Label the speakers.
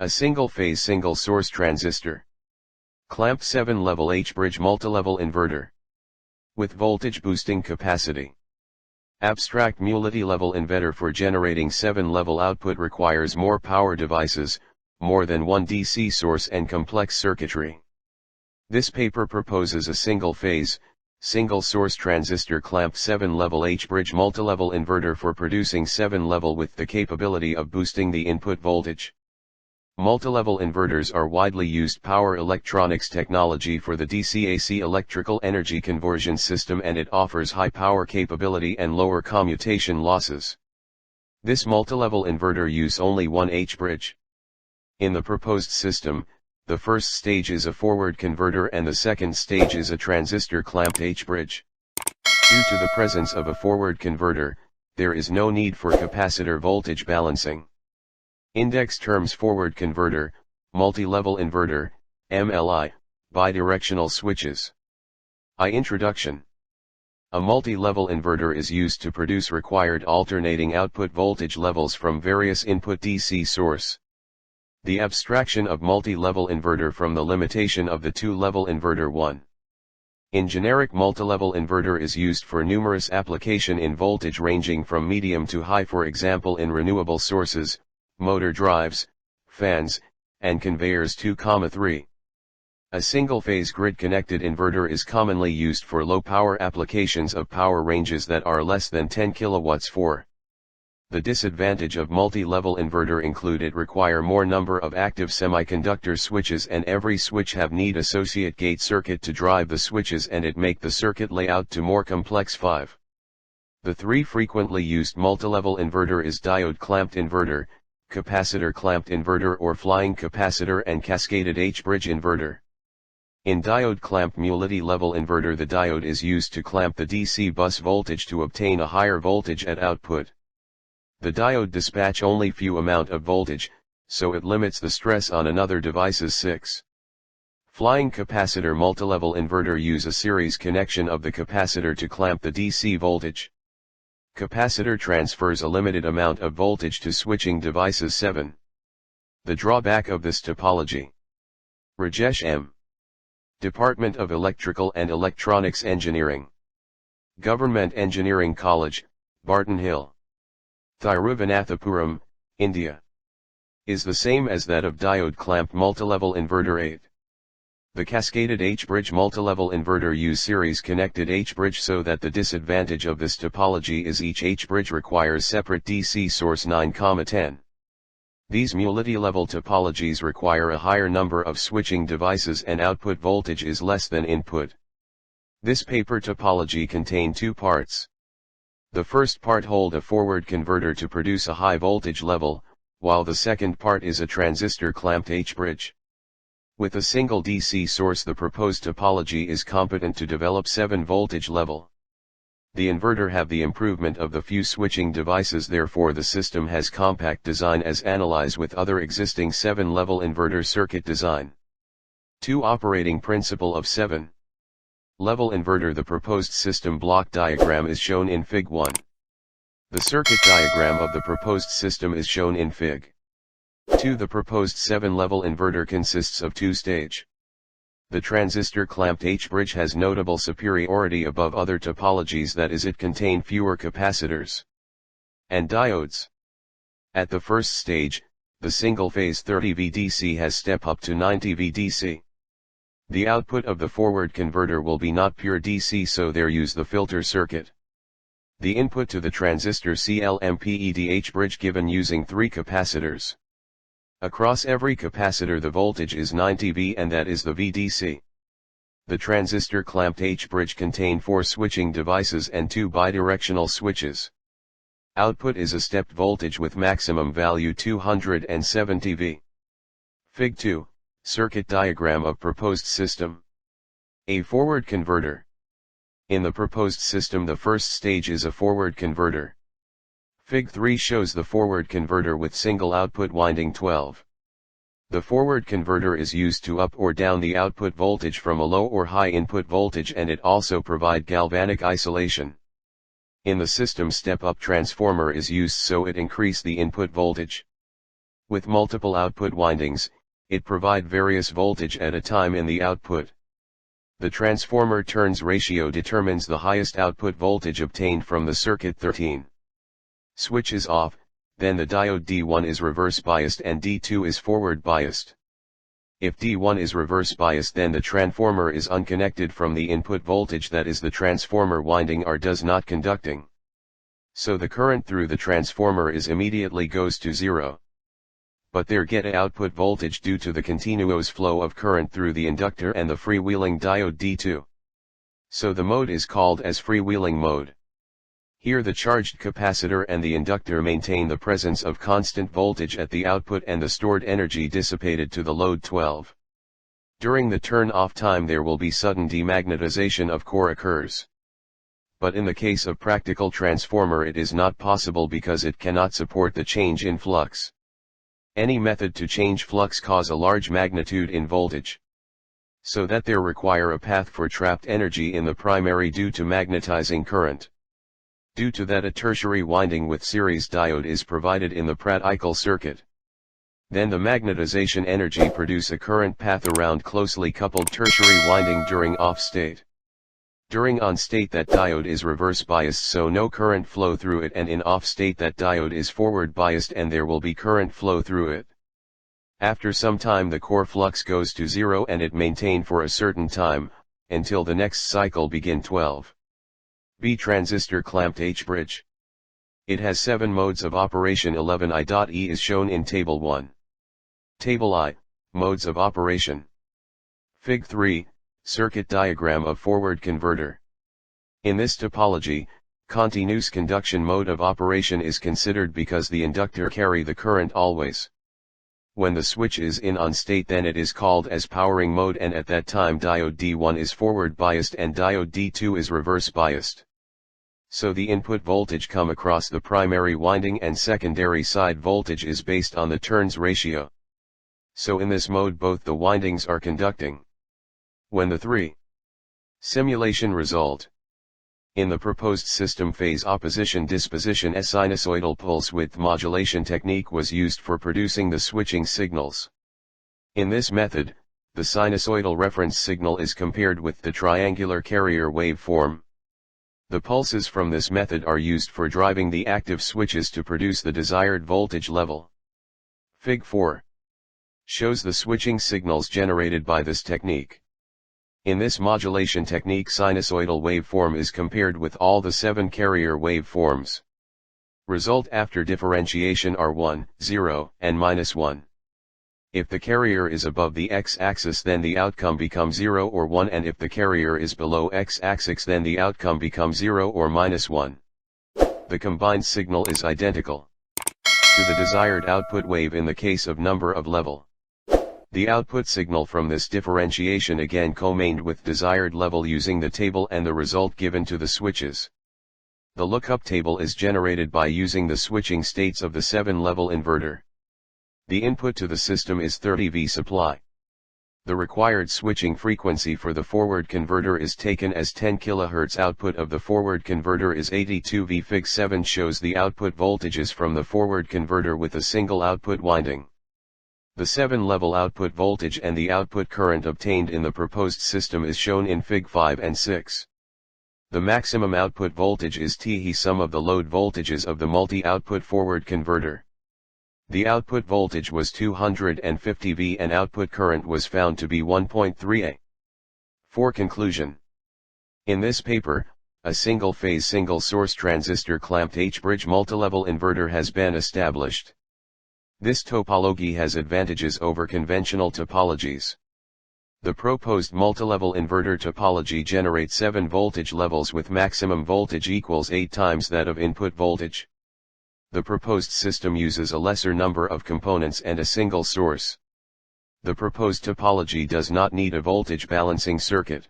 Speaker 1: A single-phase single-source transistor. Clamped 7-level H-Bridge Multilevel Inverter. With voltage boosting capacity. Abstract Mulitilevel Inverter for generating 7-level output requires more power devices, more than one DC source and complex circuitry. This paper proposes a single-phase, single-source transistor clamped 7-level H-Bridge Multilevel Inverter for producing 7-level with the capability of boosting the input voltage. Multilevel inverters are widely used power electronics technology for the DC-AC electrical energy conversion system, and it offers high power capability and lower commutation losses. This multilevel inverter use only one H-bridge. In the proposed system, the first stage is a forward converter and the second stage is a transistor clamped H-bridge. Due to the presence of a forward converter, there is no need for capacitor voltage balancing. Index terms: forward converter, multi-level inverter, MLI, bidirectional switches. Introduction. A multi-level inverter is used to produce required alternating output voltage levels from various input DC source. The abstraction of multi-level inverter from the limitation of the two-level inverter 1. In generic, multi-level inverter is used for numerous application in voltage ranging from medium to high, for example in renewable sources, motor drives, fans, and conveyors. 2,3. A single-phase grid-connected inverter is commonly used for low-power applications of power ranges that are less than 10 kilowatts. 4. The disadvantage of multi-level inverter include it require more number of active semiconductor switches, and every switch have need associate gate circuit to drive the switches, and it make the circuit layout to more complex. 5. The three frequently used multilevel inverter is diode clamped inverter, capacitor clamped inverter or flying capacitor, and cascaded H-bridge inverter. In diode clamped multi-level inverter, the diode is used to clamp the DC bus voltage to obtain a higher voltage at output. The diode dispatch only few amount of voltage, so it limits the stress on another devices. 6. Flying capacitor multilevel inverter use a series connection of the capacitor to clamp the DC voltage. Capacitor transfers a limited amount of voltage to switching devices. 7. The drawback of this topology. Rajesh M. Department of Electrical and Electronics Engineering. Government Engineering College, Barton Hill. Thiruvananthapuram, India. Is the same as that of diode clamped multilevel inverter. 8. The cascaded H-bridge multilevel inverter use series connected H-bridge, so that the disadvantage of this topology is each H-bridge requires separate DC source. 9,10. These multilevel topologies require a higher number of switching devices and output voltage is less than input. This paper topology contain two parts. The first part hold a forward converter to produce a high voltage level, while the second part is a transistor clamped H-bridge. With a single DC source, the proposed topology is competent to develop 7 voltage level. The inverter have the improvement of the few switching devices, therefore the system has compact design as analyzed with other existing 7-level inverter circuit design. 2. Operating principle of 7-level inverter. The proposed system block diagram is shown in Fig. 1. The circuit diagram of the proposed system is shown in Fig. 2. The proposed 7-level inverter consists of two-stage. The transistor clamped H-bridge has notable superiority above other topologies, that is, it contain fewer capacitors and diodes. At the first stage, the single-phase 30 VDC has step up to 90 VDC. The output of the forward converter will be not pure DC, so there use the filter circuit. The input to the transistor CLMPED H-bridge given using 3 capacitors. Across every capacitor the voltage is 90 V, and that is the VDC. The transistor clamped H-bridge contain 4 switching devices and 2 bidirectional switches. Output is a stepped voltage with maximum value 270 V. Fig. 2, circuit diagram of proposed system. A forward converter. In the proposed system, the first stage is a forward converter. Fig. 3 shows the forward converter with single output winding 12. The forward converter is used to up or down the output voltage from a low or high input voltage, and it also provide galvanic isolation. In the system, step-up transformer is used so it increase the input voltage. With multiple output windings, it provide various voltage at a time in the output. The transformer turns ratio determines the highest output voltage obtained from the circuit 13. Switch is off, then the diode D1 is reverse biased and D2 is forward biased. If D1 is reverse biased, then the transformer is unconnected from the input voltage, that is the transformer winding, or does not conducting. So the current through the transformer is immediately goes to zero. But there get a output voltage due to the continuous flow of current through the inductor and the freewheeling diode D2. So the mode is called as freewheeling mode. Here the charged capacitor and the inductor maintain the presence of constant voltage at the output and the stored energy dissipated to the load 12. During the turn-off time there will be sudden demagnetization of core occurs. But in the case of practical transformer it is not possible because it cannot support the change in flux. Any method to change flux cause a large magnitude in voltage. So that there require a path for trapped energy in the primary due to magnetizing current. Due to that a tertiary winding with series diode is provided in the practical circuit. Then the magnetization energy produce a current path around closely coupled tertiary winding during off state. During on state that diode is reverse biased, so no current flow through it, and in off state that diode is forward biased and there will be current flow through it. After some time the core flux goes to zero and it maintain for a certain time, until the next cycle begin 12. B transistor clamped H-bridge. It has 7 modes of operation. 11I.E is shown in Table 1. Table I, modes of operation. Fig 3, circuit diagram of forward converter. In this topology, continuous conduction mode of operation is considered because the inductor carry the current always. When the switch is in on state then it is called as powering mode, and at that time diode D1 is forward biased and diode D2 is reverse biased. So the input voltage come across the primary winding and secondary side voltage is based on the turns ratio. So in this mode both the windings are conducting. When the 3. Simulation result. In the proposed system phase opposition disposition, a sinusoidal pulse width modulation technique was used for producing the switching signals. In this method, the sinusoidal reference signal is compared with the triangular carrier waveform. The pulses from this method are used for driving the active switches to produce the desired voltage level. Fig 4 shows the switching signals generated by this technique. In this modulation technique, sinusoidal waveform is compared with all the 7 carrier waveforms. Result after differentiation are 1, 0, and -1. If the carrier is above the x-axis then the outcome becomes 0 or 1, and if the carrier is below x-axis then the outcome becomes 0 or -1. The combined signal is identical to the desired output wave in the case of number of level. The output signal from this differentiation again commined with desired level using the table and the result given to the switches. The lookup table is generated by using the switching states of the 7-level inverter. The input to the system is 30 V supply. The required switching frequency for the forward converter is taken as 10 kHz. Output of the forward converter is 82 V. Fig 7 shows the output voltages from the forward converter with a single output winding. The 7-level output voltage and the output current obtained in the proposed system is shown in Fig 5 and 6. The maximum output voltage is T sum of the load voltages of the multi-output forward converter. The output voltage was 250 V and output current was found to be 1.3 A. For conclusion. In this paper, a single-phase single-source transistor clamped H-bridge multilevel inverter has been established. This topology has advantages over conventional topologies. The proposed multilevel inverter topology generates 7 voltage levels with maximum voltage equals 8 times that of input voltage. The proposed system uses a lesser number of components and a single source. The proposed topology does not need a voltage balancing circuit.